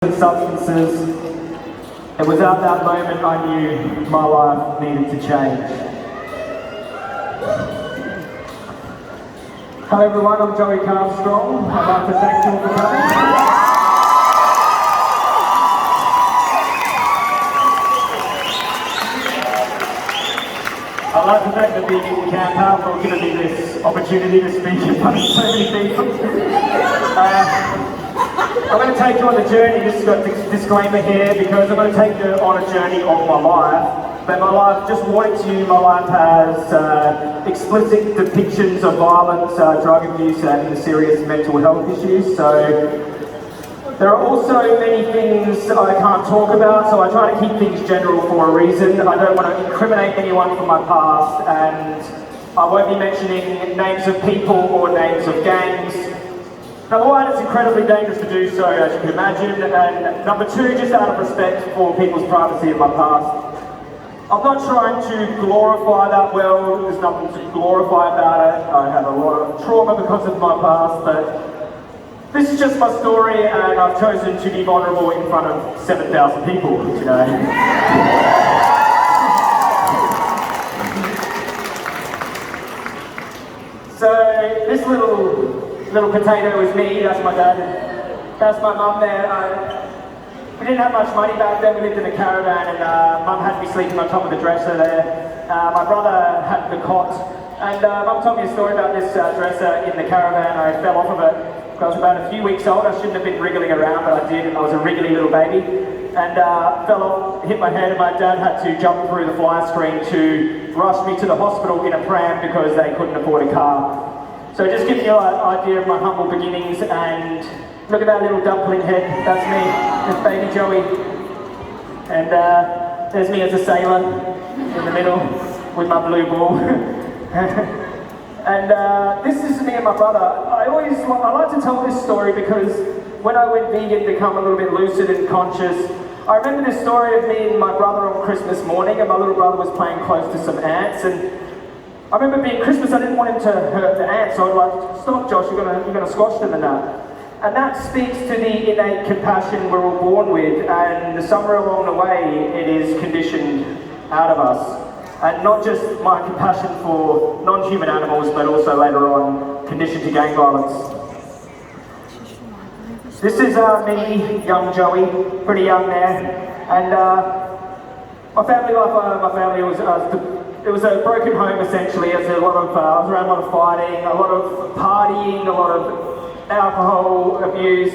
and substances. It was at that moment I knew my life needed to change. Hello everyone, I'm Joey Carbstrong. I'd like to thank you all for coming. I'd like to thank the campout for giving me this opportunity to speak in front of so many people. I'm going to take you on the journey, just got a disclaimer here, because I'm going to take you on a journey of my life. But my life, just warning to you, my life has explicit depictions of violence, drug abuse and serious mental health issues. So there are also many things I can't talk about, so I try to keep things general for a reason. I don't want to incriminate anyone from my past, and I won't be mentioning names of people or names of gangs. Number one, it's incredibly dangerous to do so, as you can imagine, and number two, just out of respect for people's privacy in my past. I'm not trying to glorify that world, there's nothing to glorify about it. I have a lot of trauma because of my past, but this is just my story, and I've chosen to be vulnerable in front of 7,000 people today. So, this little potato is me, that's my dad, that's my mum there. We didn't have much money back then, we lived in a caravan, and mum had me sleeping on top of the dresser there. My brother had the cot, and mum told me a story about this dresser in the caravan. I fell off of it. I was about a few weeks old. I shouldn't have been wriggling around, but I did, and I was a wriggly little baby. And fell off, hit my head, and my dad had to jump through the fire screen to rush me to the hospital in a pram because they couldn't afford a car. So just giving you an idea of my humble beginnings, and look at that little dumpling head, that's me, that's baby Joey. And there's me as a sailor in the middle with my blue ball. And this is me and my brother. I like to tell this story because when I went vegan to become a little bit lucid and conscious, I remember this story of me and my brother on Christmas morning, and my little brother was playing close to some ants, and I remember being Christmas, I didn't want him to hurt the ants, so I was like, stop Josh, you're gonna squash them and that. And that speaks to the innate compassion we're all born with, and somewhere along the way it is conditioned out of us. And not just my compassion for non-human animals, but also later on conditioned to gang violence. This is me, young Joey, pretty young there, and my family life, it was a broken home essentially. It was I was around a lot of fighting, a lot of partying, a lot of alcohol abuse.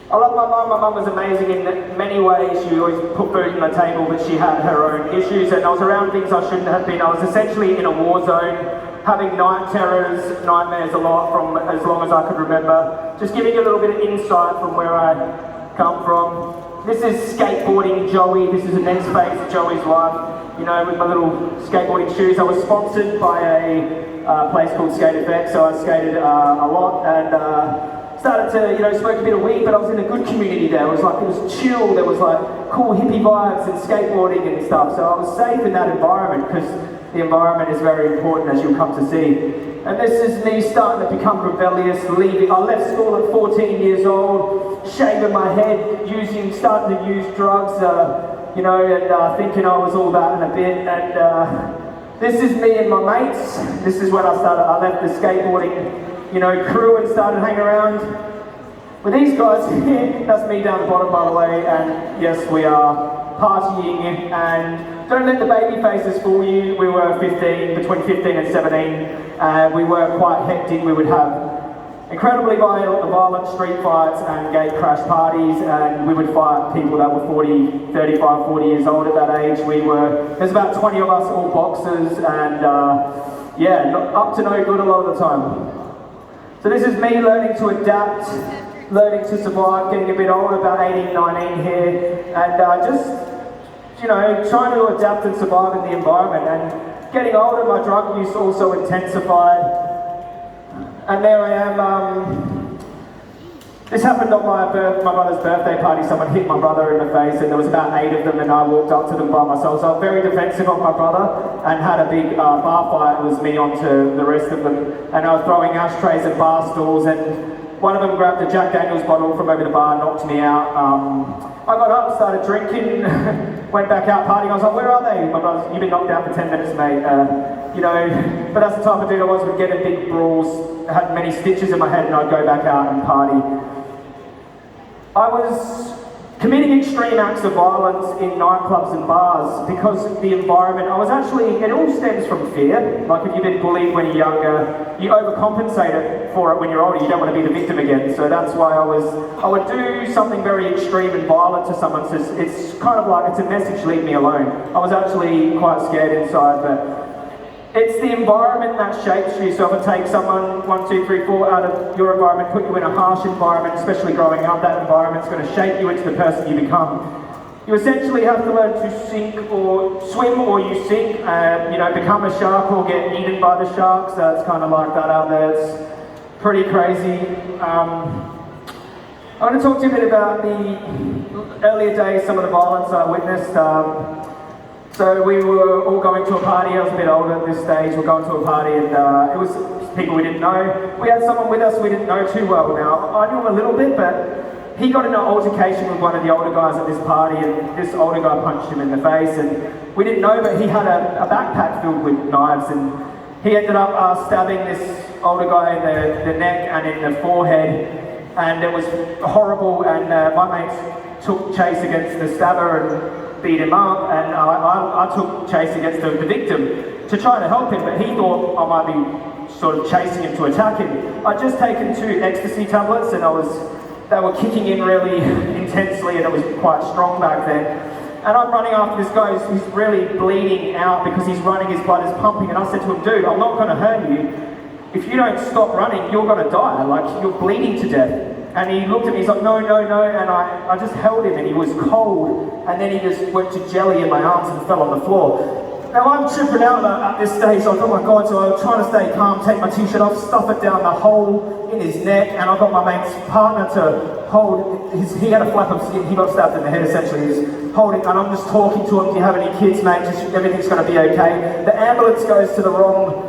I love my mum. My mum was amazing in many ways. She always put food on the table, but she had her own issues, and I was around things I shouldn't have been. I was essentially in a war zone, having night terrors, nightmares a lot from as long as I could remember. Just giving you a little bit of insight from where I come from. This is skateboarding Joey. This is the next phase of Joey's life. You know, with my little skateboarding shoes. I was sponsored by a place called Skate Effect, so I skated a lot, and started to, smoke a bit of weed, but I was in a good community there. It was chill, there was like cool hippie vibes and skateboarding and stuff, so I was safe in that environment, because the environment is very important, as you'll come to see. And this is me starting to become rebellious, leaving. I left school at 14 years old, shaving my head, starting to use drugs, and thinking I was all that and a bit. And this is me and my mates. This is when I left the skateboarding, crew, and started hanging around with these guys. That's me down the bottom, by the way. And yes, we are partying. And don't let the baby faces fool you. We were between 15 and 17. We were quite hectic. We would have incredibly violent street fights and gate crash parties, and we would fight people that were 35, 40 years old at that age. There's about 20 of us, all boxers, and up to no good a lot of the time. So this is me learning to adapt, learning to survive, getting a bit older, about 18, 19 here, and trying to adapt and survive in the environment. And getting older, my drug use also intensified. And there I am. This happened on my brother's birthday party. Someone hit my brother in the face, and there was about 8 of them, and I walked up to them by myself. So I was very defensive of my brother and had a big bar fight. It was me onto the rest of them, and I was throwing ashtrays at bar stools, and one of them grabbed a Jack Daniels bottle from over the bar, knocked me out. I got up, started drinking, went back out partying. I was like, where are they? My brother's, you've been knocked out for 10 minutes, mate. You know, but that's the type of dude I was, would get in big brawls, had many stitches in my head, and I'd go back out and party. I was committing extreme acts of violence in nightclubs and bars because of the environment. I was actually, it all stems from fear. Like if you've been bullied when you're younger, you overcompensate for it when you're older. You don't want to be the victim again. So that's why I would do something very extreme and violent to someone. So it's kind of like, it's a message, leave me alone. I was actually quite scared inside, but it's the environment that shapes you. So if it takes someone 1, 2, 3, 4 out of your environment, put you in a harsh environment, especially growing up, that environment's going to shape you into the person you become. You essentially have to learn to sink or swim or you sink, you know, become a shark or get eaten by the sharks. It's kind of like that out there. It's pretty crazy. I'm going to talk to you a bit about the earlier days, some of the violence I witnessed. So we were all going to a party. I was a bit older at this stage. We're going to a party and it was people we didn't know. We had someone with us we didn't know too well now. I knew him a little bit, but he got in an altercation with one of the older guys at this party and this older guy punched him in the face and we didn't know, but he had a backpack filled with knives and he ended up stabbing this older guy in the neck and in the forehead, and it was horrible, and my mates took chase against the stabber and beat him up, and I took chase against the victim to try to help him, but he thought I might be sort of chasing him to attack him. I'd just taken 2 ecstasy tablets and they were kicking in really intensely and it was quite strong back then. And I'm running after this guy who's really bleeding out because he's running, his blood is pumping, and I said to him, dude, I'm not going to hurt you. If you don't stop running, you're going to die, like you're bleeding to death. And he looked at me, he's like, no, no, no, and I just held him and he was cold, and then he just went to jelly in my arms and fell on the floor. Now I'm tripping out at this stage, like, oh my God, so I'm trying to stay calm, take my t-shirt off, stuff it down the hole in his neck, and I got my mate's partner to hold he had a flap of skin, he got stabbed in the head essentially, he's holding, and I'm just talking to him, do you have any kids, mate, just everything's going to be okay. The ambulance goes to the wrong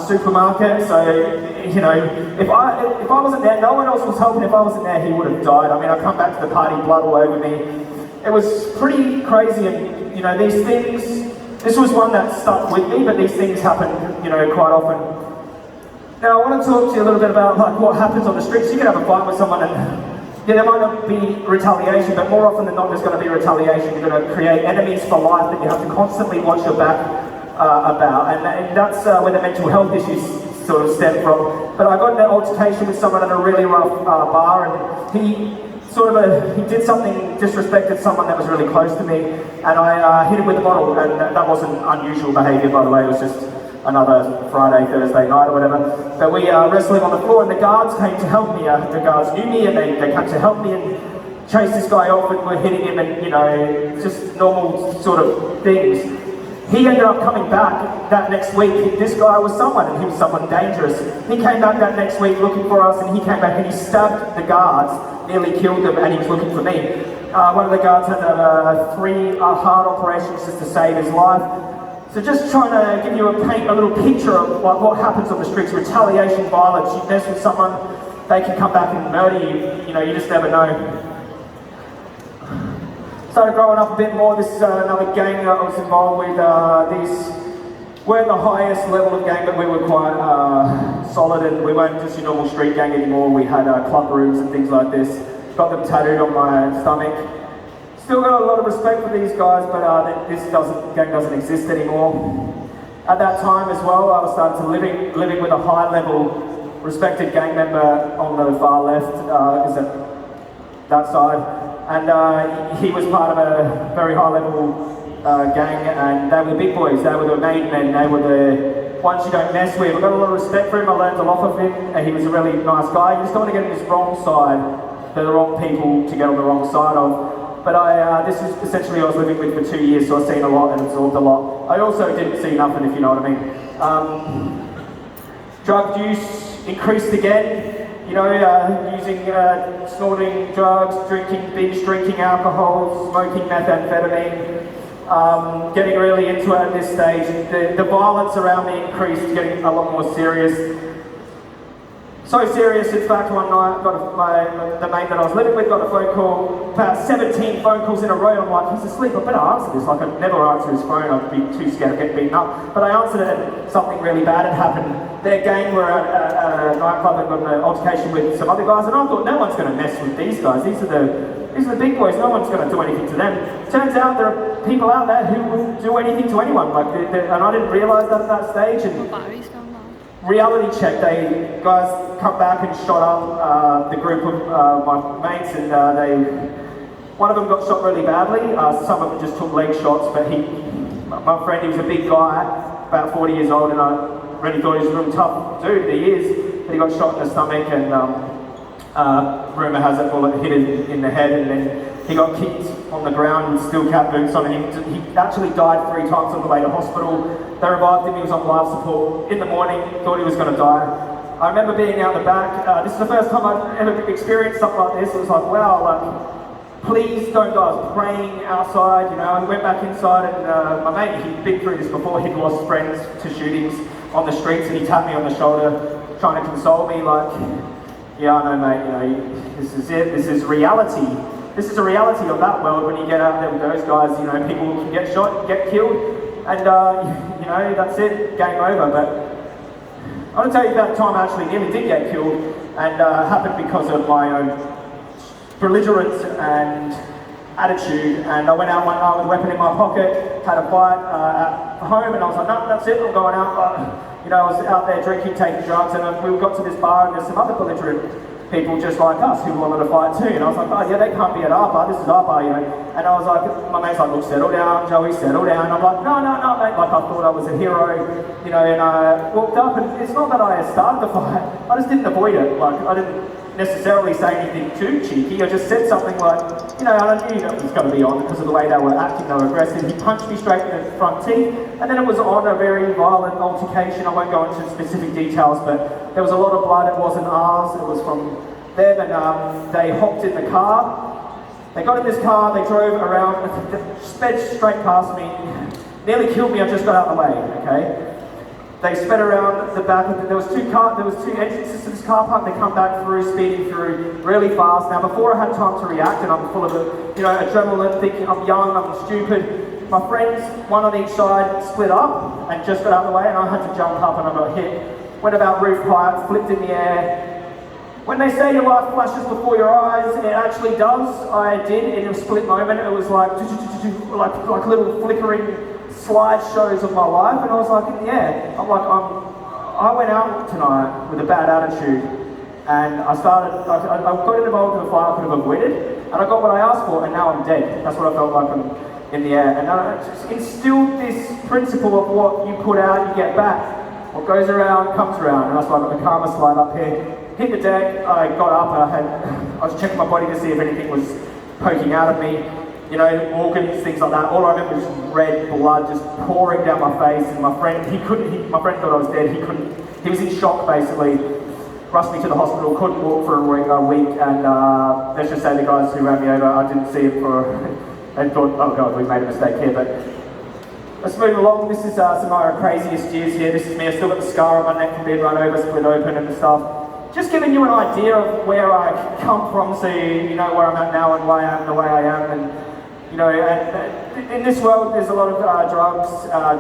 supermarket, so, you know, if I wasn't there, no one else was helping. If I wasn't there, he would have died. I mean, I come back to the party, blood all over me. It was pretty crazy, and, you know, these things, this was one that stuck with me, but these things happen, you know, quite often. Now, I want to talk to you a little bit about, like, what happens on the streets. You can have a fight with someone and, yeah, there might not be retaliation, but more often than not, there's going to be retaliation. You're going to create enemies for life that you have to constantly watch your back about, and that's where the mental health issues sort of stem from. But I got in an altercation with someone at a really rough bar, and he did something, disrespected someone that was really close to me, and I hit him with a bottle, and that wasn't unusual behaviour, by the way. It was just another Friday, Thursday night or whatever. But we wrestling on the floor, and the guards came to help me. The guards knew me, and they came to help me and chase this guy off, and we're hitting him, and, you know, just normal sort of things. He ended up coming back that next week. This guy was someone, and he was someone dangerous. He came back that next week looking for us, and he came back and he stabbed the guards, nearly killed them, and he was looking for me. One of the guards had 3 heart operations just to save his life. So just trying to give you paint a little picture of what happens on the streets, retaliation, violence. You mess with someone, they can come back and murder you. You know, you just never know. Started growing up a bit more. This is another gang that I was involved with. These weren't the highest level of gang, but we were quite solid, and we weren't just your normal street gang anymore. We had club rooms and things like this. Got them tattooed on my stomach. Still got a lot of respect for these guys, but this gang doesn't exist anymore. At that time as well, I was starting to living with a high-level respected gang member on the far left, is that side. And he was part of a very high-level gang, and they were the big boys. They were the main men. They were the ones you don't mess with. I got a lot of respect for him. I learned a lot of him, and he was a really nice guy. You just don't want to get on this wrong side. They're the wrong people to get on the wrong side of. But this is essentially I was living with for 2 years, so I've seen a lot and absorbed a lot. I also didn't see nothing, if you know what I mean. Drug use increased again. You know, using, snorting drugs, binge drinking alcohol, smoking methamphetamine, getting really into it at this stage. The violence around me increased, getting a lot more serious. So serious, in fact, one night, the mate that I was living with got a phone call, about 17 phone calls in a row. I'm like, he's asleep, I better answer this. Like, I'd never answer his phone, I'd be too scared of getting beaten up. But I answered it and something really bad had happened. Their gang were at a nightclub and got in an altercation with some other guys, and I thought, no one's going to mess with these guys. These are the big boys, no one's going to do anything to them. Turns out there are people out there who will do anything to anyone, like, and I didn't realise that at that stage. And reality check, guys come back and shot up the group of my mates, and one of them got shot really badly. Some of them just took leg shots, but my friend, he was a big guy, about 40 years old, and I really thought he was a real tough dude. He is, but he got shot in the stomach, and rumour has it bullet hit him in the head, and then he got kicked on the ground with steel cap boots on, and he actually died 3 times on the way to hospital. They revived him, he was on life support. In the morning, thought he was going to die. I remember being out the back. This is the first time I've ever experienced something like this. It was like, wow, like, please don't die. I was praying outside, you know. I went back inside, and my mate, he'd been through this before. He'd lost friends to shootings on the streets, and he tapped me on the shoulder, trying to console me, like, yeah, I know, mate, you know, this is it. This is reality. This is a reality of that world. When you get out there with those guys, you know, people can get shot, get killed, and you know, that's it, game over. But I want to tell you that time I actually nearly did get killed, and happened because of my own belligerence and attitude. And I went out one night with a weapon in my pocket, had a fight at home, and I was like, no, that's it, I'm going out. You know, I was out there drinking, taking drugs, and we got to this bar, and there's some other belligerent people just like us who wanted to fight too. And I was like, oh yeah, they can't be at our bar, this is our bar, you know. And I was like, my mate's like, look, settle down, Joey, settle down. I'm like, no, mate, like I thought I was a hero, you know, and I walked up, and it's not that I started the fight, I just didn't avoid it. Like, I didn't necessarily say anything too cheeky, I just said something like, you know, and I knew that it was going to be on because of the way they were acting, they were aggressive. He punched me straight in the front teeth, and then it was on a very violent altercation. I won't go into specific details, but there was a lot of blood. It wasn't ours, it was from them, and they hopped in the car. They got in this car, they drove around, sped straight past me, nearly killed me. I just got out of the way, okay? They sped around the back of there was two entrances to this car park. They come back through, speeding through really fast. Now, before I had time to react, and I'm full of you know, adrenaline, thinking I'm young, I'm stupid, my friends, one on each side, split up and just got out of the way, and I had to jump up, and I got hit. Went about roof height, flipped in the air. When they say your life flashes before your eyes, it actually does. I did in a split moment. It was like little flickering slideshows of my life, and I was like, in the air. I'm like, I went out tonight with a bad attitude, and I got involved in a fight I could have avoided, and I got what I asked for, and now I'm dead. That's what I felt like in the air. And I just instilled this principle of what you put out, you get back. What goes around comes around, and that's why I got the karma slide up here. Hit the deck, I got up, and I was checking my body to see if anything was poking out of me. You know, organs, things like that. All I remember was red blood just pouring down my face, and my friend thought I was dead. He was in shock basically. Rushed me to the hospital, couldn't walk for a week, and let's just say the guys who ran me over, I didn't see it they thought, oh god, we made a mistake here. But let's move along. This is some of my craziest years here. This is me. I still got the scar on my neck from being run over, split open and stuff. Just giving you an idea of where I come from, so you know where I'm at now and why I am the way I am. And you know, and in this world, there's a lot of drugs,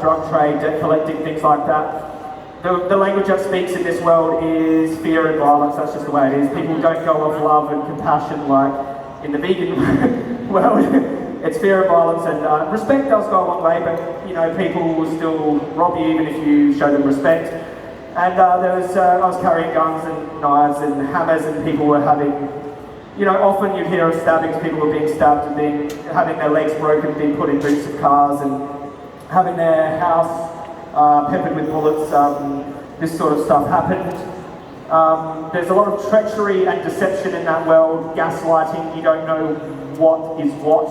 drug trade, debt collecting, things like that. The language that speaks in this world is fear and violence. That's just the way it is. People don't go off love and compassion like in the vegan world. It's fear and violence, and respect does go a long way, but you know, people will still rob you even if you show them respect. And I was carrying guns and knives and hammers, and people were having, you know, often you'd hear of stabbings. People were being stabbed and having their legs broken, being put in boots of cars, and having their house peppered with bullets. This sort of stuff happened. There's a lot of treachery and deception in that world, gaslighting. You don't know what is what,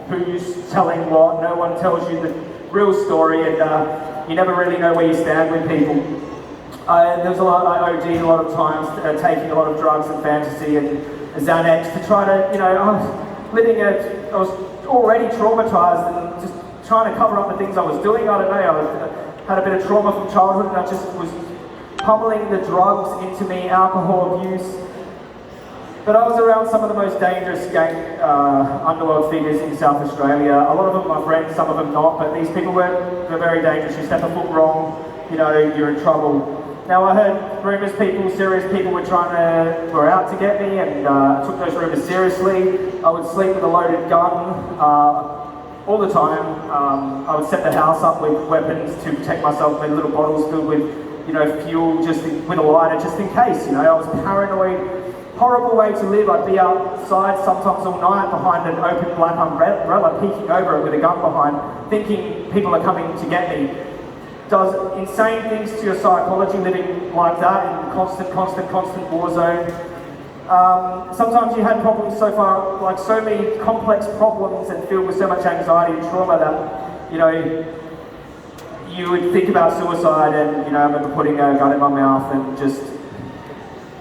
who's telling what. No one tells you the real story, and you never really know where you stand with people. There was I OD'd a lot of times, taking a lot of drugs and fantasy and Xanax to try to, you know, I was already traumatized and just trying to cover up the things I was doing. I don't know, I had a bit of trauma from childhood, and I just was pummeling the drugs into me, alcohol abuse. But I was around some of the most dangerous underworld figures in South Australia. A lot of them my friends, some of them not, but these people were very dangerous. You step a foot wrong, you know, you're in trouble. Now I heard rumours serious people were out to get me, and I took those rumours seriously. I would sleep with a loaded gun all the time. I would set the house up with weapons to protect myself, with little bottles filled with, you know, fuel, with a lighter, just in case, you know. I was paranoid. Horrible way to live. I'd be outside sometimes all night behind an open black umbrella, peeking over it with a gun behind, thinking people are coming to get me. Does insane things to your psychology living like that in constant war zone. Sometimes you had problems so many complex problems and filled with so much anxiety and trauma that, you know, you would think about suicide. And, you know, I remember putting a gun in my mouth and just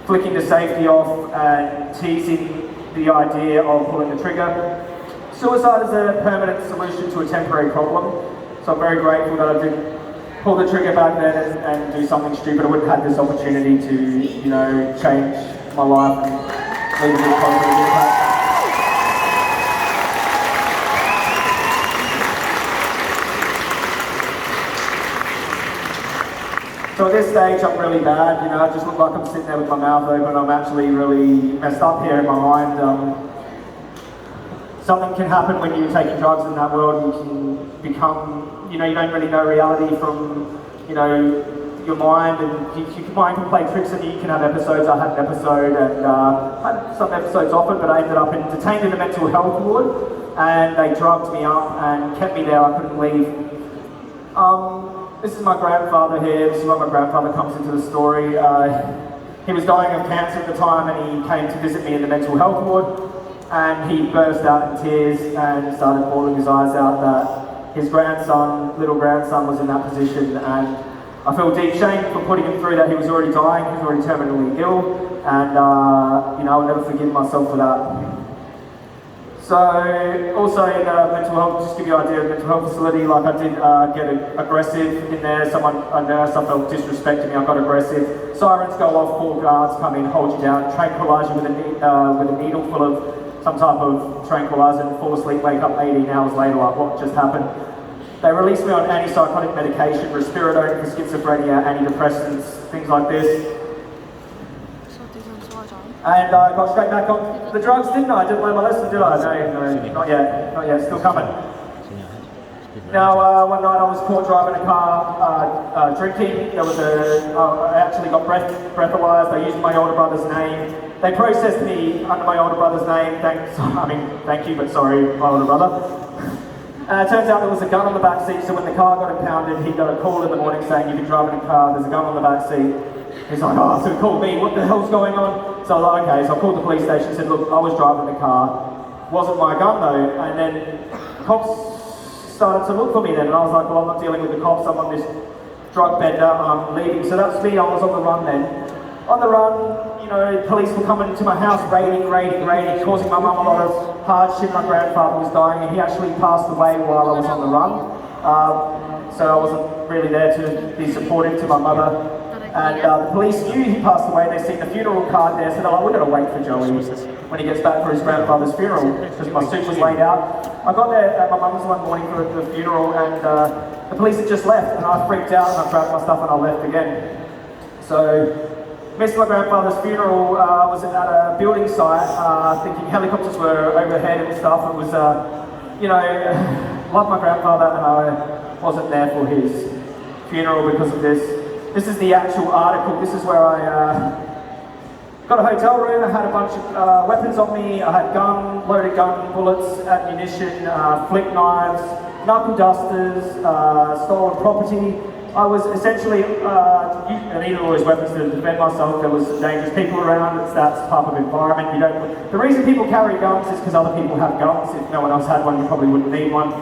flicking the safety off and teasing the idea of pulling the trigger. Suicide is a permanent solution to a temporary problem, so I'm very grateful that I didn't pull the trigger back then and do something stupid. I wouldn't have had this opportunity to, you know, change my life and leave a really positive impact. So at this stage, I'm really bad, you know. I just look like I'm sitting there with my mouth open. I'm actually really messed up here in my mind. Something can happen when you're taking drugs in that world. You can become, you know, you don't really know reality from, you know, your mind, and your mind can play tricks on you. You can have episodes. I had an episode, and I had some episodes off it, but I ended up detained in a mental health ward, and they drugged me up and kept me there. I couldn't leave. This is my grandfather here. This is where my grandfather comes into the story. He was dying of cancer at the time, and he came to visit me in the mental health ward, and he burst out in tears and started bawling his eyes out that his little grandson was in that position. And I feel deep shame for putting him through that. He was already dying, he was already terminally ill, and you know, I'll never forgive myself for that. So, also in mental health, just to give you an idea of the mental health facility, like I did get aggressive in there. A nurse, I felt disrespected me, I got aggressive. Sirens go off, 4 guards come in, hold you down, tranquilise you with a needle full of some type of tranquilizer, and fall asleep, wake up 18 hours later, like what just happened. They released me on antipsychotic medication, risperidone for schizophrenia, antidepressants, things like this. And I got straight back on the drugs, didn't I? I didn't learn my lesson, did I? No, not yet, still coming. Now, one night I was caught driving a car, drinking. I actually got breathalyzed. They used my older brother's name. They processed me under my older brother's name. Thank you, but sorry, my older brother. It turns out there was a gun on the back seat, so when the car got impounded, he got a call in the morning saying, "You've been driving a car, there's a gun on the back seat." He's like, "Oh," so he called me, "What the hell's going on?" So I was like, okay, so I called the police station and said, "Look, I was driving the car, wasn't my gun though." And then cops started to look for me then, and I was like, "Well, I'm not dealing with the cops, I'm on this drug bender, I'm leaving." So that's me, I was on the run then. On the run, you know, police were coming to my house, raiding, causing my mum a lot of hardship. My grandfather was dying, and he actually passed away while I was on the run. So I wasn't really there to be supportive to my mother. And the police knew he passed away. They seen the funeral card there, so they're like, "We're going to wait for Joey when he gets back for his grandfather's funeral," because my suit was laid out. I got there at my mum's one morning for the funeral, and the police had just left, and I freaked out, and I grabbed my stuff and I left again. So, missed my grandfather's funeral. I was at a building site, thinking helicopters were overhead and stuff. It was, you know, loved my grandfather, and I wasn't there for his funeral because of this. This is the actual article. This is where I got a hotel room. I had a bunch of weapons on me. I had loaded gun, bullets, ammunition, flick knives, knuckle dusters, stolen property. I was essentially, I needed all those weapons to defend myself. There was dangerous people around. It's that type of environment. The reason people carry guns is because other people have guns. If no one else had one, you probably wouldn't need one.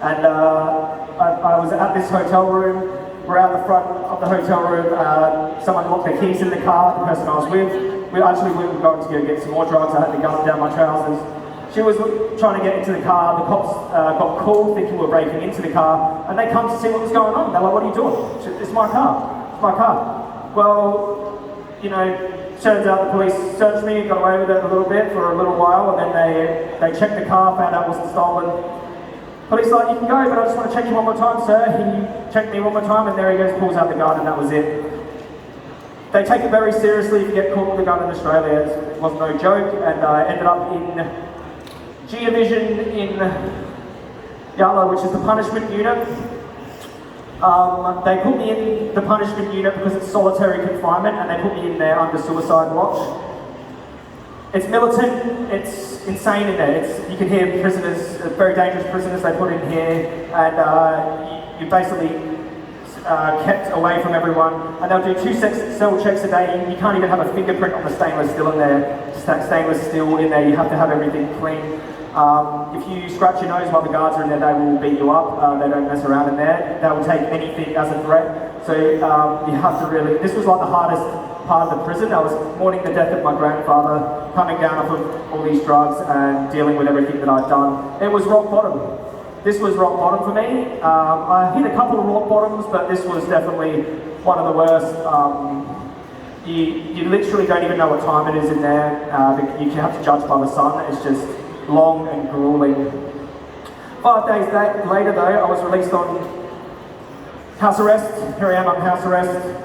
And I was at this hotel room. We're out the front of the hotel room. Someone locked their keys in the car, the person I was with. We were going to go get some more drugs. I had the gun down my trousers. She was trying to get into the car. The cops got called thinking we were breaking into the car, and they come to see what was going on. They're like, "What are you doing?" She said, "It's my car. It's my car." Well, you know, turns out the police searched me, got away with it a little bit for a little while, and then they checked the car, found out it wasn't stolen. Police like, you can go, but I just want to check you one more time, sir. He checked me one more time, and there he goes, pulls out the gun, and that was it. They take it very seriously if you get caught with a gun in Australia. It was no joke, and I ended up in G-Division in Yala, which is the punishment unit. They put me in the punishment unit because it's solitary confinement, and they put me in there under suicide watch. It's militant, it's insane in there. You can hear prisoners, very dangerous prisoners they put in here, and you basically kept away from everyone. And they'll do 2 cell checks a day. You can't even have a fingerprint on the stainless steel in there. Stainless steel in there, you have to have everything clean. If you scratch your nose while the guards are in there, they will beat you up. They don't mess around in there. They will take anything as a threat. So you have to really, this was like the hardest part of the prison. I was mourning the death of my grandfather, coming down off of all these drugs and dealing with everything that I'd done. It was rock bottom. This was rock bottom for me. I hit a couple of rock bottoms, but this was definitely one of the worst. You literally don't even know what time it is in there. You have to judge by the sun. It's just long and grueling. 5 days later though, I was released on house arrest. Here I am on house arrest.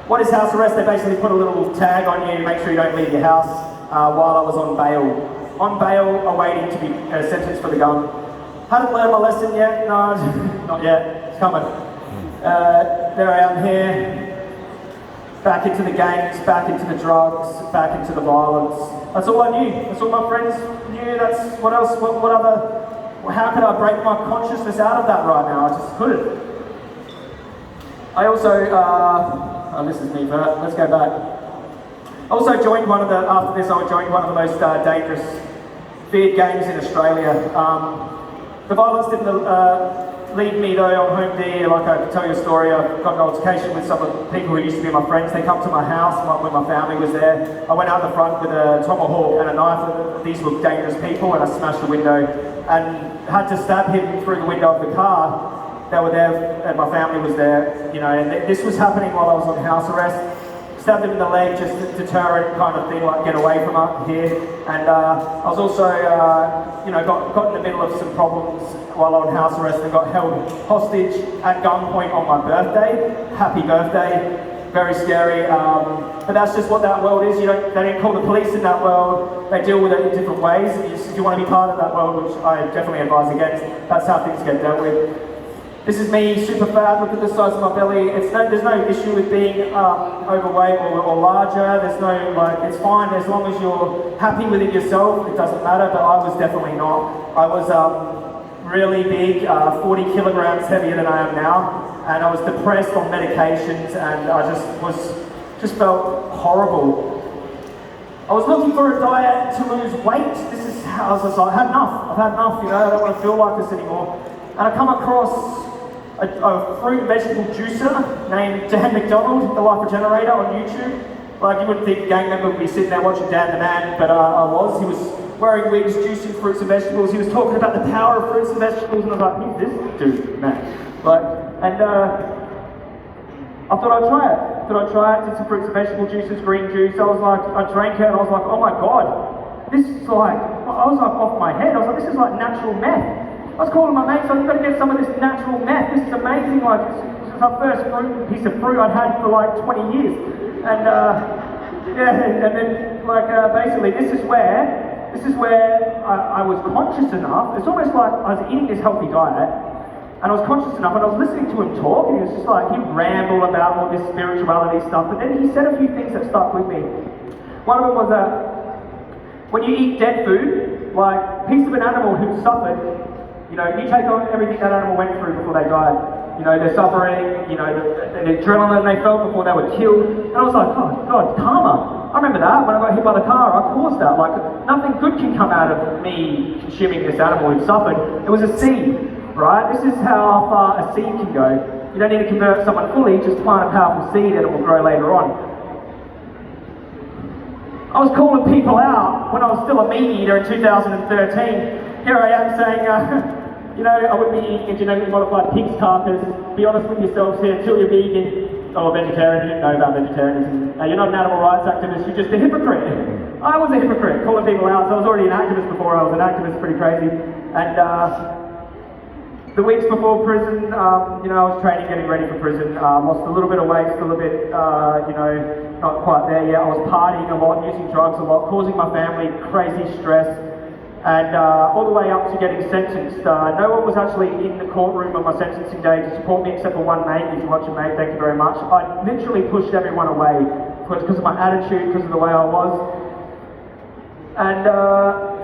What is house arrest? They basically put a little tag on you to make sure you don't leave your house while I was on bail. On bail, awaiting to be sentenced for the gun. Hadn't learned my lesson yet, no, not yet, it's coming. There I am here, back into the gangs, back into the drugs, back into the violence. That's all I knew, that's all my friends knew, that's what else, what other, how could I break my consciousness out of that right now? I just couldn't. I also, this is me, but let's go back. I also joined after this I joined one of the most dangerous, feared gangs in Australia. The violence didn't lead me though on home day. Like I could tell you a story, I got an altercation with some of the people who used to be my friends. They come to my house when my family was there. I went out the front with a tomahawk and a knife. These were dangerous people, and I smashed the window and had to stab him through the window of the car. They were there and my family was there, you know, and this was happening while I was on house arrest. Stabbed him in the leg, just a deterrent kind of thing, like get away from up here. And I was also, you know, got in the middle of some problems while on house arrest and got held hostage at gunpoint on my birthday. Happy birthday, very scary. But that's just what that world is. They don't call the police in that world. They deal with it in different ways. If you want to be part of that world, which I definitely advise against, that's how things get dealt with. This is me, super fat, look at the size of my belly. There's no issue with being overweight or larger. There's no, it's fine as long as you're happy with it yourself, it doesn't matter, but I was definitely not. I was really big, 40 kilograms heavier than I am now, and I was depressed on medications, and I just felt horrible. I was looking for a diet to lose weight. This is how I was just like, I've had enough, I don't want to feel like this anymore. And I come across a fruit and vegetable juicer named Dan McDonald, the Life Regenerator, on YouTube. Like, you wouldn't think a gang member would be sitting there watching Dan the Man, but I was. He was wearing wigs, juicing fruits and vegetables. He was talking about the power of fruits and vegetables, and I was like, who's this dude, man? And I thought I'd try it. Did some fruits and vegetable juices, green juice. I drank it, and I was like, oh my god, this is like, I was like off my head. I was like, this is like natural meth. I was calling my mates, I've got to get some of this natural meth. This is amazing. Like, this is our first piece of fruit I'd had for like 20 years. And yeah, and then basically this is where I was conscious enough. It's almost like I was eating this healthy diet, and I was conscious enough, and I was listening to him talk, and he was just like, he'd ramble about all this spirituality stuff, but then he said a few things that stuck with me. One of them was that when you eat dead food, like a piece of an animal who suffered, you take on everything that animal went through before they died. They're suffering, the adrenaline they felt before they were killed. And I was like, oh God, karma. I remember that when I got hit by the car, I caused that. Like, nothing good can come out of me consuming this animal who suffered. It was a seed, right? This is how far a seed can go. You don't need to convert someone fully, just plant a powerful seed and it will grow later on. I was calling people out when I was still a meat eater in 2013. Here I am saying, I wouldn't be eating a genetically modified pig's carcass. Be honest with yourselves here, until you're vegan. or vegetarian, you didn't know about vegetarianism. You're not an animal rights activist, you're just a hypocrite. I was a hypocrite, calling people out. So I was already an activist before I was an activist, pretty crazy. And the weeks before prison, you know, I was training, getting ready for prison. Lost a little bit of weight, still a bit, you know, not quite there yet. I was partying a lot, using drugs a lot, causing my family crazy stress. And all the way up to getting sentenced. No one was actually in the courtroom on my sentencing day to support me except for one mate. If you're watching, mate, thank you very much. I literally pushed everyone away because of my attitude, because of the way I was. And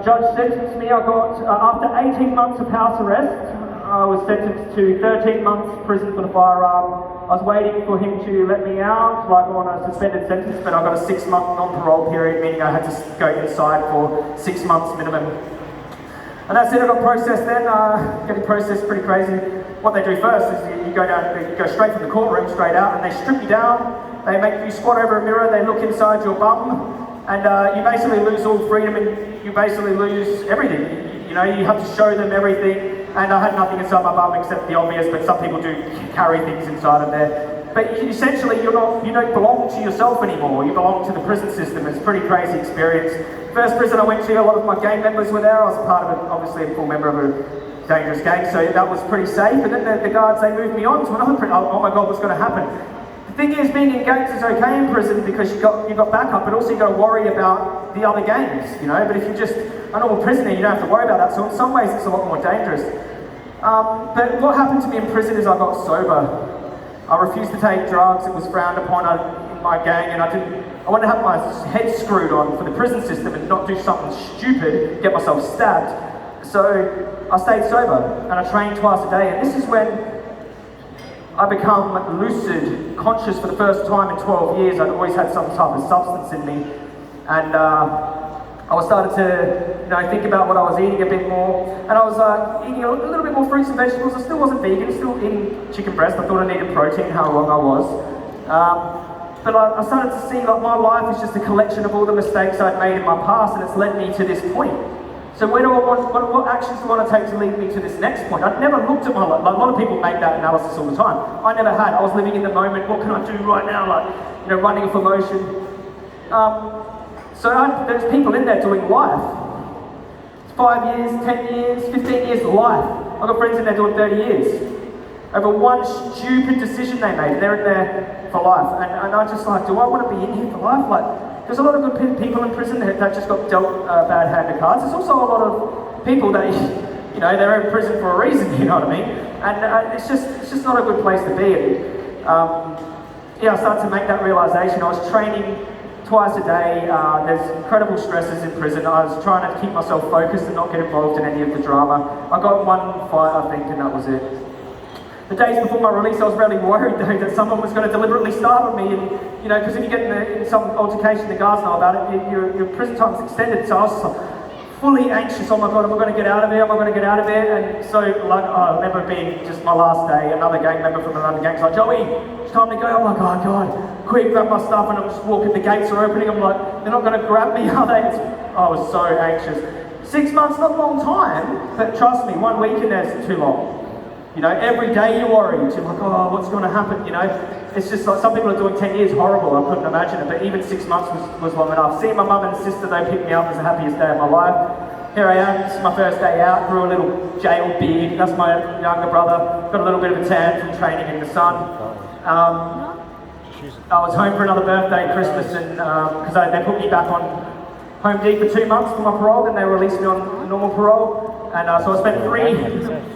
judge sentenced me. I got, after 18 months of house arrest, I was sentenced to 13 months prison for the firearm. I was waiting for him to let me out, like on a suspended sentence, but I got a 6-month non-parole period, meaning I had to go inside for 6 months minimum. And that's it, I got processed then. Getting processed pretty crazy. What they do first is you go straight from the courtroom, straight out, and they strip you down. They make you squat over a mirror, they look inside your bum, and you basically lose all freedom and you basically lose everything. You know, you have to show them everything. And I had nothing inside my bum except the obvious, but some people do carry things inside of there. But essentially, you don't belong to yourself anymore. You belong to the prison system. It's a pretty crazy experience. First prison I went to, a lot of my gang members were there. I was part of it, obviously a full member of a dangerous gang, so that was pretty safe. And then the guards, they moved me on to another prison. Oh my God, what's going to happen? The thing is, being in gangs is okay in prison because you got backup, but also you got to worry about the other gangs, you know. But if you're just a normal prisoner, you don't have to worry about that. So in some ways, it's a lot more dangerous. But what happened to me in prison is I got sober. I refused to take drugs. It was frowned upon in my gang, and I wanted to have my head screwed on for the prison system and not do something stupid, get myself stabbed. So I stayed sober and I trained twice a day, and this is when I become lucid, conscious for the first time in 12 years. I'd always had some type of substance in me, and I started to, you know, think about what I was eating a bit more, and I was eating a little bit more fruits and vegetables. I still wasn't vegan, still eating chicken breast. I thought I needed protein, how wrong I was. But I started to see like my life is just a collection of all the mistakes I'd made in my past, and it's led me to this point. So where do I want, what actions do I want to take to lead me to this next point? I'd never looked at my life. Like, a lot of people make that analysis all the time. I never had. I was living in the moment. What can I do right now? Like, you know, running for motion. So there's people in there doing life. 5 years, 10 years, 15 years of life. I've got friends in there doing 30 years. Over one stupid decision they made. They're in there for life. And I just like, do I want to be in here for life? Like, there's a lot of good people in prison that just got dealt a bad hand of cards. There's also a lot of people that, you know, they're in prison for a reason, you know what I mean? And it's just not a good place to be in. Yeah, I started to make that realization. I was training twice a day. There's incredible stresses in prison. I was trying to keep myself focused and not get involved in any of the drama. I got one fight, I think, and that was it. The days before my release, I was really worried though that someone was going to deliberately start on me, and you know, because if you get in some altercation, the guards know about it. Your prison time's extended, so I was fully anxious. Oh my God, am I going to get out of here? Am I going to get out of here? And so, like, I remember being just my last day. Another gang member from another gang's like, Joey, it's time to go. I'm like, oh God, quick, grab my stuff, and I'm just walking. The gates are opening. I'm like, they're not going to grab me, are they? I was so anxious. 6 months, not a long time, but trust me, 1 week in there's too long. You know, every day you're worried. You're like, oh, what's going to happen? You know, it's just like some people are doing 10 years, horrible. I couldn't imagine it. But even 6 months was long enough. Seeing my mum and sister, they picked me up as the happiest day of my life. Here I am. This is my first day out. Grew a little jail beard. That's my younger brother. Got a little bit of a tan from training in the sun. I was home for another birthday, Christmas, and because they put me back on home D for 2 months for my parole, then they released me on normal parole. And so I spent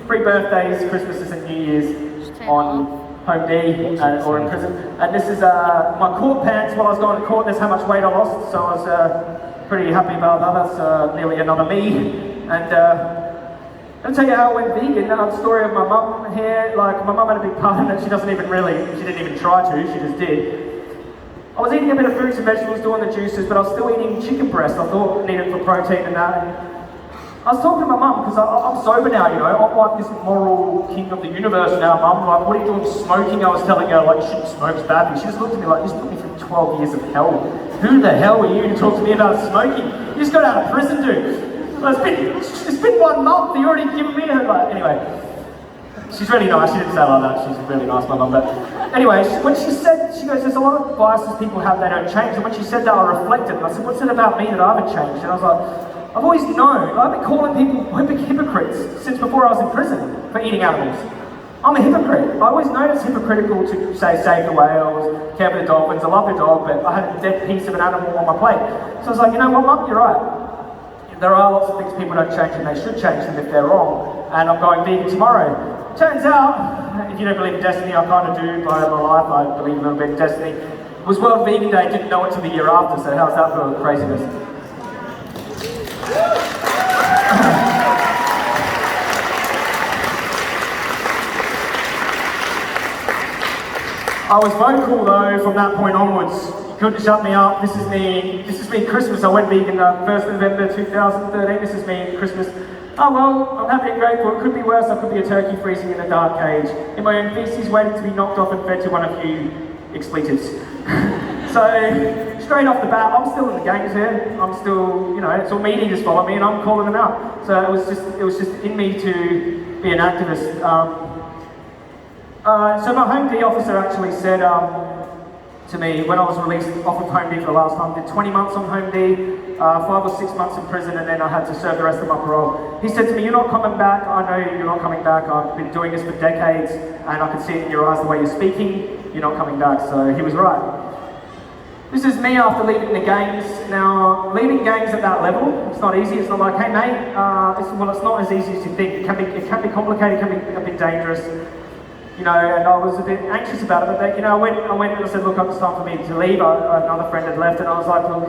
three birthdays, Christmases and New Year's on home D or in prison. And this is my court pants while I was going to court. That's how much weight I lost, so I was pretty happy about that. That's nearly another me. And I'll tell you how I went vegan. The story of my mum here. Like, my mum had a big part in it. She didn't even try to, she just did. I was eating a bit of fruits and vegetables, doing the juices, but I was still eating chicken breast. I thought I needed for protein and that. And I was talking to my mum, because I'm sober now, you know, I'm like this moral king of the universe now, mum. Like, what are you doing smoking? I was telling her, like, you shouldn't smoke, it's bad. She just looked at me like, you just put me through 12 years of hell. Who the hell are you to talk to me about smoking? You just got out of prison, dude. Well, it's been 1 month, you already given me a, like, anyway. She's really nice. She didn't say it like that. She's really nice, my mum. But anyway, when she said, she goes, there's a lot of biases people have, they don't change. And when she said that, I reflected. And I said, what's it about me that I haven't changed? And I was like, I've always known. I've been calling people hypocrites since before I was in prison for eating animals. I'm a hypocrite. I always known it's hypocritical to say save the whales, care for the dolphins. I love the dog, but I had a dead piece of an animal on my plate. So I was like, you know what, Mum, you're right. There are lots of things people don't change, and they should change them if they're wrong. And I'm going vegan tomorrow. Turns out, if you don't believe in destiny, I kind of do by my life. I believe a little bit in destiny. It was World Vegan Day, didn't know it till the year after, so how's that for craziness? I was vocal though from that point onwards. You couldn't shut me up. This is me Christmas. I went vegan 1st November 2013. This is me Christmas. Oh well, I'm happy and grateful. It could be worse. I could be a turkey freezing in a dark cage in my own feces, waiting to be knocked off and fed to one of you expletives. So straight off the bat, I'm still in the gangs here. I'm still, you know, it's all media just follow me, and I'm calling them out. So it was just in me to be an activist. So my Home D officer actually said to me when I was released off of Home D for the last time, did 20 months on Home D, 5 or 6 months in prison, and then I had to serve the rest of my parole. He said to me, you're not coming back, I know you're not coming back, I've been doing this for decades, and I can see it in your eyes the way you're speaking, you're not coming back. So he was right. This is me after leaving the gangs. Now, leaving gangs at that level, it's not easy. It's not like, hey mate, it's not as easy as you think. It can be complicated, it can be a bit dangerous. You know, and I was a bit anxious about it, but you know, I went and I said, look, it's time for me to leave. Another friend had left, and I was like, look,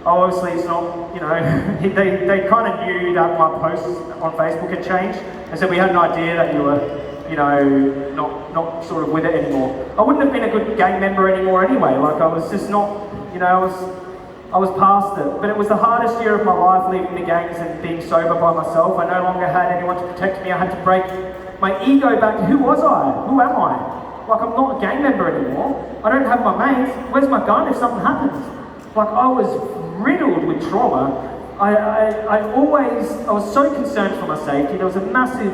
obviously it's not, you know, they kind of knew that my posts on Facebook had changed. They said we had an idea that you were, you know, not sort of with it anymore. I wouldn't have been a good gang member anymore anyway. Like I was just not, you know, I was past it. But it was the hardest year of my life leaving the gangs and being sober by myself. I no longer had anyone to protect me. I had to break my ego back to who was I? Who am I? Like I'm not a gang member anymore. I don't have my mates. Where's my gun if something happens? Like I was riddled with trauma. I was so concerned for my safety. There was a massive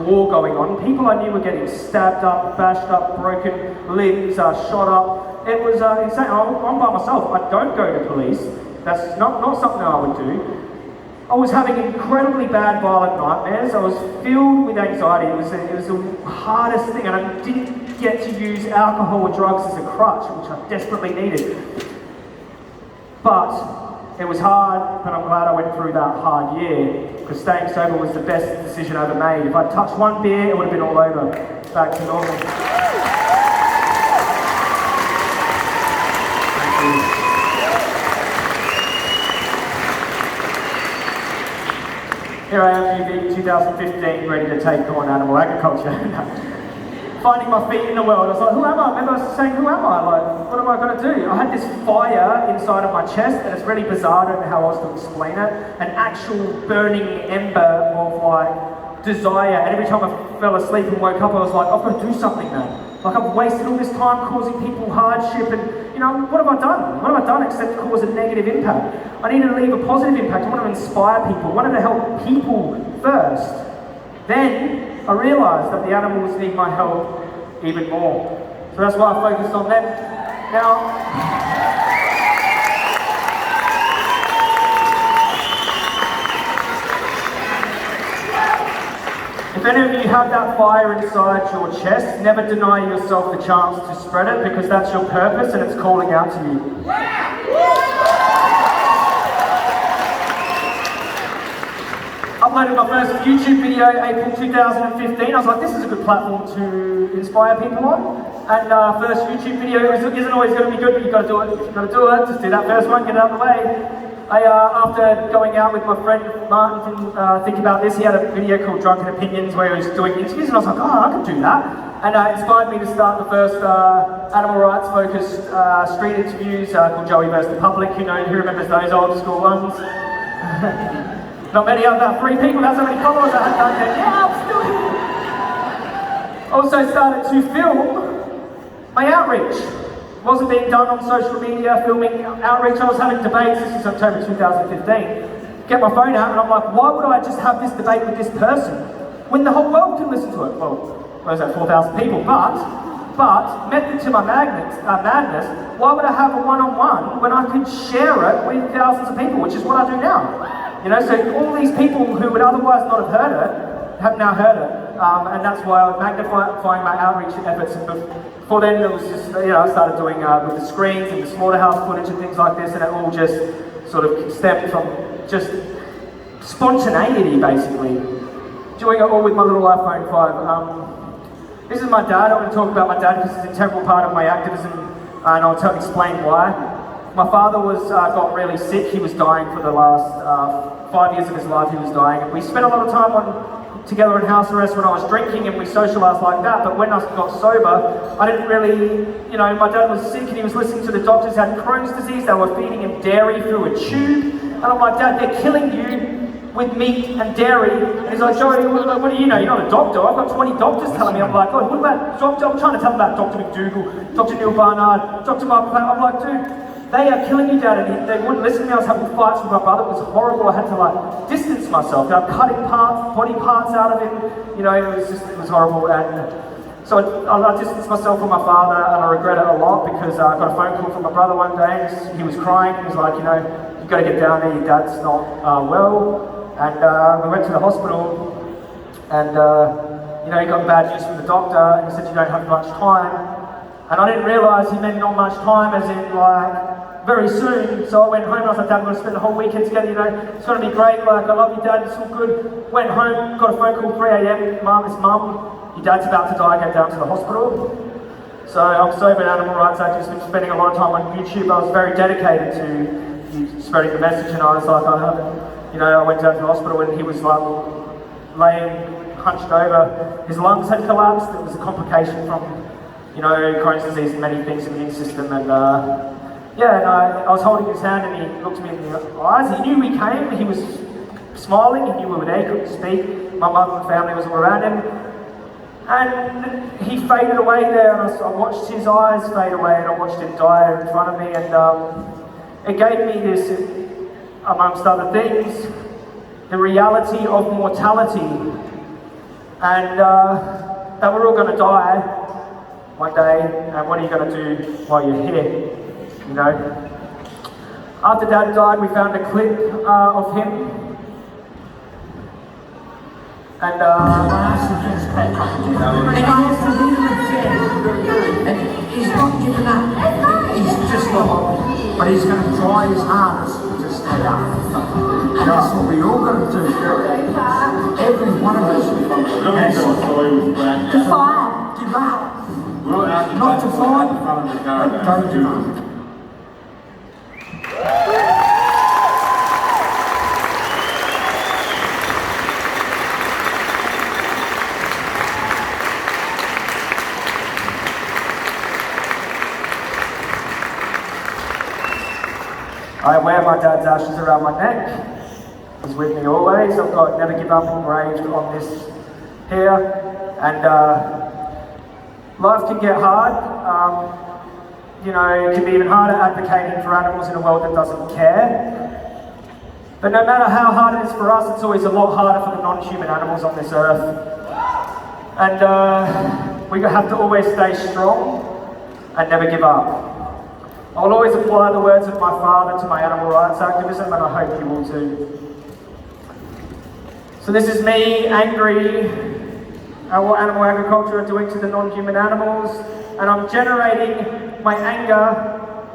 war going on. People I knew were getting stabbed up, bashed up, broken limbs, shot up. It was insane. I'm by myself. I don't go to police. That's not something I would do. I was having incredibly bad violent nightmares. I was filled with anxiety. It was the hardest thing, and I didn't get to use alcohol or drugs as a crutch, which I desperately needed. But it was hard, but I'm glad I went through that hard year, because staying sober was the best decision I ever made. If I'd touched one beer, it would have been all over, back to normal. Thank you. Here I am, UV 2015, ready to take on animal agriculture. Finding my feet in the world, I was like, who am I? Remember I was saying, who am I? Like, what am I going to do? I had this fire inside of my chest, and it's really bizarre, I don't know how else to explain it. An actual burning ember of like desire, and every time I fell asleep and woke up, I was like, I've got to do something now. Like I've wasted all this time causing people hardship, and you know, what have I done? What have I done except cause a negative impact? I needed to leave a positive impact. I wanted to inspire people. I wanted to help people first. Then I realised that the animals need my help even more. So that's why I focused on them. Now, if any of you have that fire inside your chest, never deny yourself the chance to spread it, because that's your purpose and it's calling out to you. Uploaded my first YouTube video April 2015. I was like, this is a good platform to inspire people on. And first YouTube video isn't always going to be good, but you've got to do it. You've got to do it. Just do that first one, get it out of the way. After going out with my friend Martin, thinking about this, he had a video called Drunken Opinions where he was doing interviews, and I was like, oh, I could do that. And it inspired me to start the first animal rights focused street interviews called Joey vs. the Public. Who remembers those old school ones? Not many of that, 3 people, that's how many followers I had done there. Yeah, I'm still here. Also started to film my outreach. It wasn't being done on social media, filming outreach. I was having debates. This is October 2015. Get my phone out and I'm like, why would I just have this debate with this person when the whole world can listen to it? Well, what is that, 4,000 people. But method to my madness, why would I have a one-on-one when I could share it with thousands of people, which is what I do now. You know, so all these people who would otherwise not have heard it, have now heard it. And that's why I was magnifying my outreach efforts. Before then, it was just, you know, I started doing with the screens and the slaughterhouse footage and things like this, and it all just sort of stemmed from just spontaneity, basically. Doing it all with my little iPhone 5. This is my dad. I want to talk about my dad because it's an integral part of my activism, and I'll explain why. My father got really sick. He was dying for the last 5 years of his life. He was dying. We spent a lot of time together in house arrest when I was drinking, and we socialised like that. But when I got sober, I didn't really, you know, my dad was sick and he was listening to the doctors had Crohn's disease. They were feeding him dairy through a tube. And I'm like, Dad, they're killing you with meat and dairy. And he's like, Joey, what do you know? You're not a doctor. I've got 20 doctors telling me. I'm like, oh, what about doctor? I'm trying to tell him about Dr. McDougall, Dr. Neil Barnard, Dr. Mark Platt. I'm like, dude, they are killing you, Dad. And they wouldn't listen to me. I was having fights with my brother. It was horrible. I had to like distance myself. You know, cutting body parts out of him. You know, it was horrible. And so I distanced myself from my father, and I regret it a lot because I got a phone call from my brother one day. And he was crying. He was like, you know, you've got to get down there. Your dad's not well. And we went to the hospital, and you know, he got bad news from the doctor, and he said you don't have much time. And I didn't realise he meant not much time, as in like very soon. So I went home and I was like, Dad, we're going to spend the whole weekend together. You know, it's going to be great. Like, I love you, Dad. It's all good. Went home, got a phone call 3 a.m. Mum, your dad's about to die. Go down to the hospital. So I'm sober animal rights activist. Been spending a lot of time on YouTube. I was very dedicated to spreading the message, and I was like, I haven't. You know, I went down to the hospital and he was like laying hunched over. His lungs had collapsed. It was a complication from, you know, Crohn's disease and many things in the immune system. And yeah, and I was holding his hand and he looked me in the eyes. He knew we came. He was smiling. He knew we were there. He couldn't speak. My mother and family was all around him. And he faded away there, and I watched his eyes fade away, and I watched him die in front of me. And it gave me this, amongst other things, the reality of mortality, and that we're all going to die one day, and what are you going to do while you're here, you know? After Dad died, we found a clip of him, and he's not giving up, he's just not, but he's going to try his hardest to stay up. And that's what we all got to do. Every one of us has to fight, give up. Not to fight, but don't give up. I wear my dad's ashes around my neck. He's with me always. I've got never give up engraved on this here. And life can get hard. You know, it can be even harder advocating for animals in a world that doesn't care. But no matter how hard it is for us, it's always a lot harder for the non-human animals on this earth. And we have to always stay strong and never give up. I will always apply the words of my father to my animal rights activism, and I hope you will too. So this is me angry at what animal agriculture are doing to the non-human animals, and I'm generating my anger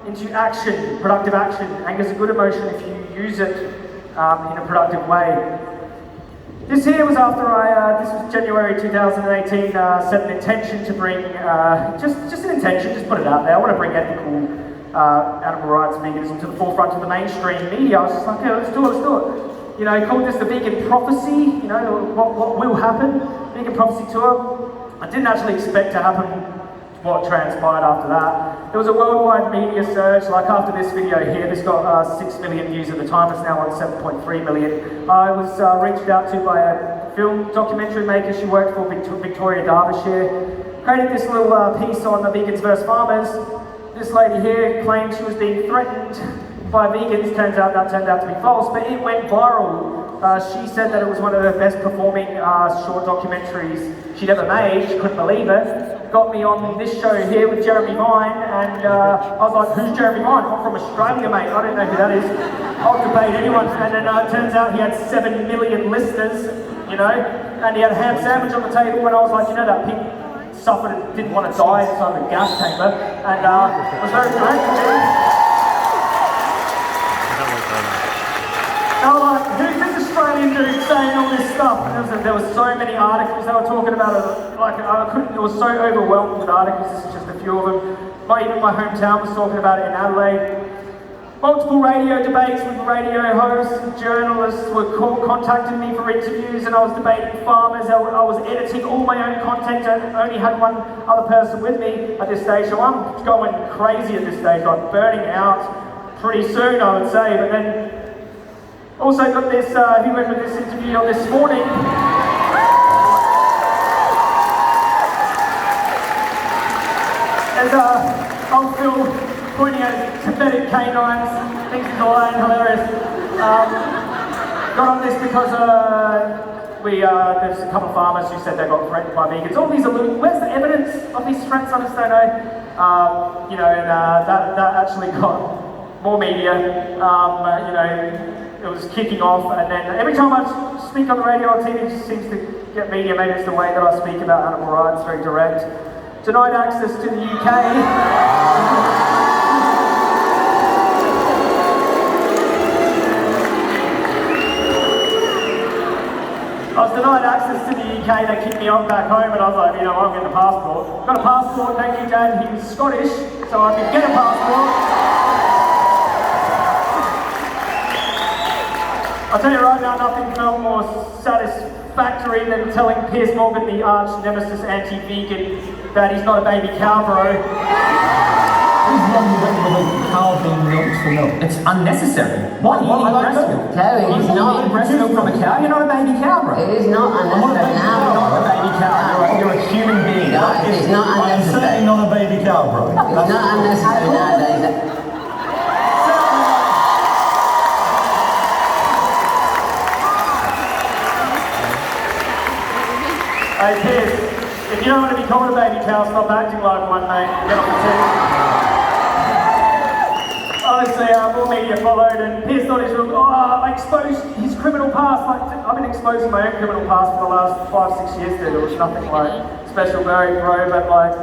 into action, productive action. Anger is a good emotion if you use it in a productive way. This here was after this was January 2018, set an intention to bring, just an intention, just put it out there. I want to bring ethical animal rights, veganism to the forefront of the mainstream media. I was just like, okay, let's do it. You know, he called this the vegan prophecy, you know, what will happen, vegan prophecy tour. I didn't actually expect to happen what transpired after that. There was a worldwide media surge, like after this video here, this got 6 million views at the time, it's now on 7.3 million. I was reached out to by a film documentary maker. She worked for Victoria Derbyshire, created this little piece on the vegans versus farmers. This lady here claimed she was being threatened by vegans. Turns out that turned out to be false, but it went viral She said that it was one of the best performing short documentaries she'd ever made. She couldn't believe it. Got me on this show here with Jeremy Vine, and I was like, who's Jeremy Vine? I'm from Australia, mate. I don't know who that is. I'll debate anyone. And then it turns out he had 7 million listeners, you know, and he had a ham sandwich on the table when I was like, you know, that pig suffered and didn't want to die inside the gas chamber, and it was very direct. I was like, who's this Australian dude saying all this stuff? And there was so many articles they were talking about it. Like, it was so overwhelmed with articles. This is just a few of them. Even my hometown was talking about it in Adelaide. Multiple radio debates with radio hosts and journalists were contacting me for interviews, and I was debating farmers. I was editing all my own content. I only had one other person with me at this stage, so I'm going crazy at this stage. I'm burning out pretty soon, I would say. But then also got this, he went with this interview on this morning. There's old Phil pointing at Tibetan canines, thinks he's all hilarious. Got on this because there's a couple of farmers who said they got threatened by vegans. All these where's the evidence of these threats? I just don't know. You know, and that actually got more media. You know, it was kicking off, and then every time I speak on the radio or TV, it just seems to get media. Maybe it's the way that I speak about animal rights, very direct. Denied access to the UK. I was denied access to the UK, they kicked me off back home, and I was like, you know, I'm getting a passport. Got a passport, thank you, Dad. He was Scottish, so I could get a passport. I'll tell you right now, nothing felt more satisfactory than telling Piers Morgan, the arch nemesis anti-vegan, that he's not a baby cow, bro. Who's wrong with the cow being milked for milk? It's unnecessary. Why are you eating breast milk? Cow is not breast milk from a cow? You're not a baby cow, bro. It is not unnecessary. You're not a baby cow. You're a human being. No, it's not I'm certainly unnecessary. not a baby cow, bro. It's not unnecessary nowadays. Hey Piers, if you don't want to be called a baby cow, stop acting like one, mate. Get off the team. Honestly, more media followed, and Piers thought I exposed his criminal past. Like, I've been exposing my own criminal past for the last 5-6 years, dude. It was nothing like special, very pro, but like,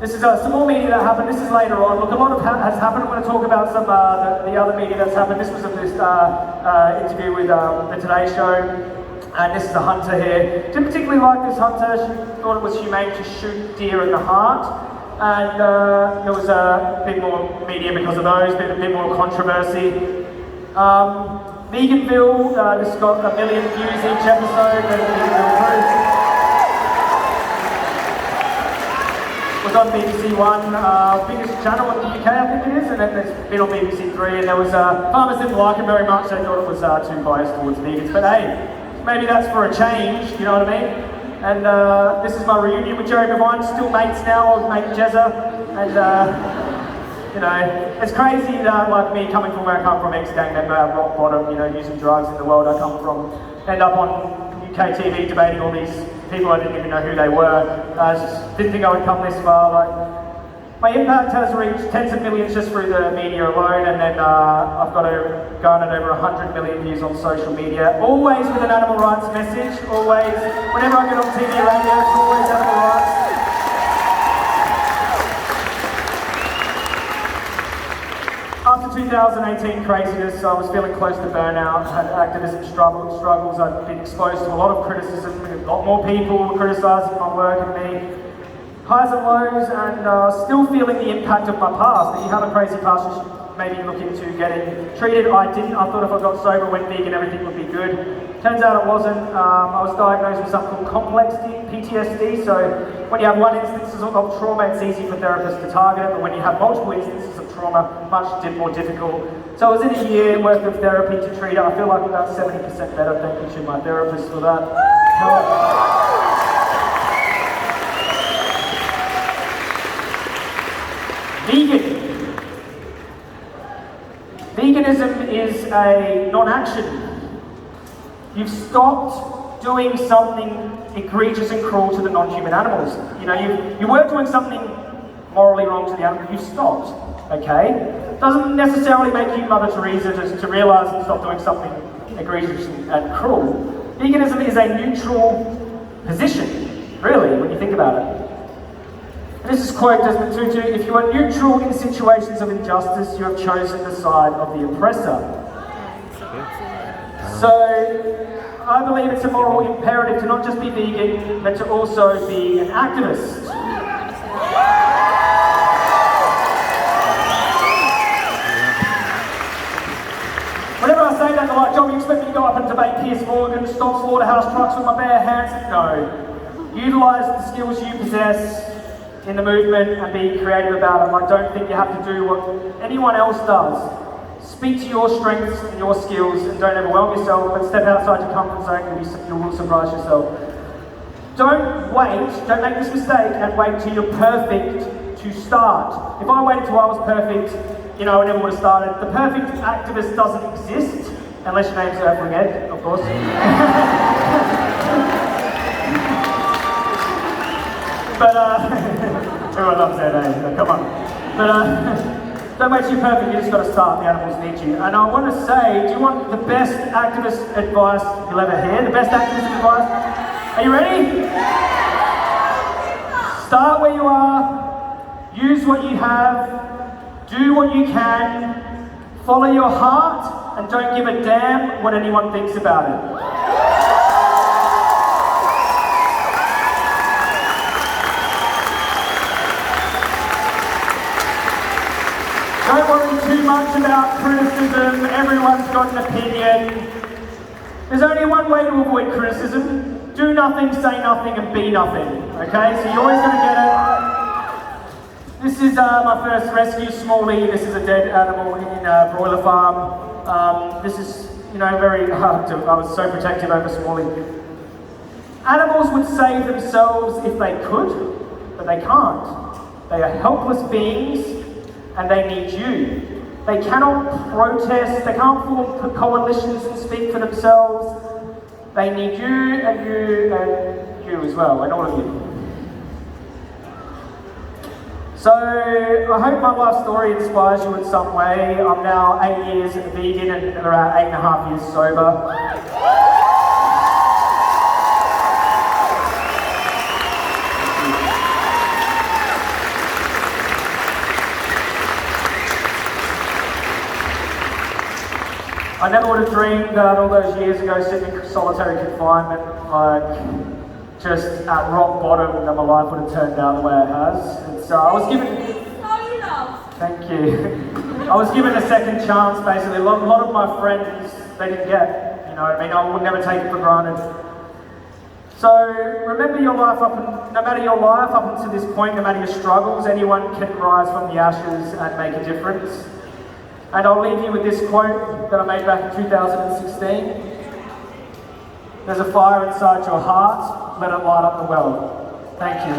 this is some more media that happened. This is later on. Look, a lot has happened. I'm going to talk about some the other media that's happened. This was in this interview with the Today Show. And this is a hunter here. Didn't particularly like this hunter. She thought it was humane to shoot deer in the heart. And there was a bit more media because of those, a bit more controversy. Veganville, this got 1 million views each episode. Was on BBC One, biggest channel in the UK, I think it is, and then it's been on BBC Three. And there was farmers didn't like it very much. They thought it was too biased towards vegans. But hey, maybe that's for a change, you know what I mean? And this is my reunion with Jeremy Vine, still mates now, old mate Jezza. And you know, it's crazy that like me coming from where I come from, ex-gang member, rock bottom, you know, using drugs in the world I come from, end up on UK TV debating all these people I didn't even know who they were. Just didn't think I would come this far. Like, my impact has reached tens of millions just through the media alone, and then I've got garnered over 100 million views on social media, always with an animal rights message, always. Whenever I get on TV or radio, it's always animal rights. After 2018 craziness, I was feeling close to burnout, had activism struggles, I'd been exposed to a lot of criticism, a lot more people were criticising my work and me. Highs and lows, and still feeling the impact of my past. If you have a crazy past, you should maybe look into getting treated. I didn't. I thought if I got sober, went vegan, everything would be good. Turns out it wasn't. I was diagnosed with something called complex PTSD. So when you have one instance of trauma, it's easy for therapists to target it, but when you have multiple instances of trauma, much more difficult. So I was in a year worth of therapy to treat it. I feel like I'm about 70% better. Thank you to my therapist for that. Veganism is a non-action You've stopped doing something egregious and cruel to the non-human animals. You know, you were doing something morally wrong to the animal, you stopped, okay? Doesn't necessarily make you Mother Teresa to realise and stop doing something egregious and cruel. Veganism is a neutral position, really, when you think about it. And this is quote Desmond Tutu: "If you are neutral in situations of injustice, you have chosen the side of the oppressor." So, I believe it's a moral imperative to not just be vegan, but to also be an activist. Whenever I say that, they're like, "John, you expect me to go up and debate Piers Morgan, stop slaughterhouse trucks with my bare hands?" No. Utilise the skills you possess in the movement and be creative about them. I don't think you have to do what anyone else does. Speak to your strengths and your skills and don't overwhelm yourself, but step outside your comfort zone, you will surprise yourself. Don't make this mistake and wait till you're perfect to start. If I waited till I was perfect, I never would have started. The perfect activist doesn't exist, unless your name's Earthling Ed, of course. But, everyone loves their name, so come on. But, don't wait till you're perfect, you just got to start, the animals need you. And I want to say, do you want the best activist advice you'll ever hear? The best activist advice? Are you ready? Start where you are, use what you have, do what you can, follow your heart, and don't give a damn what anyone thinks about it. Don't worry too much about criticism, everyone's got an opinion. There's only one way to avoid criticism. Do nothing, say nothing, and be nothing, okay? So you're always going to get it. This is my first rescue, Smalley. This is a dead animal in a broiler farm. This is, very hard to, I was so protective over Smalley. Animals would save themselves if they could, but they can't. They are helpless beings, and they need you. They cannot protest, they can't form coalitions and speak for themselves. They need you and you and you as well, and all of you. So, I hope my life story inspires you in some way. I'm now 8 years vegan and around 8.5 years sober. I never would have dreamed that all those years ago, sitting in solitary confinement, just at rock bottom, that my life would have turned out the way it has. I was given... Thank you. I was given a second chance, basically. A lot of my friends, they didn't get, I would never take it for granted. So, remember your life no matter your life up until this point, no matter your struggles, anyone can rise from the ashes and make a difference. And I'll leave you with this quote that I made back in 2016. There's a fire inside your heart, let it light up the world. Thank you.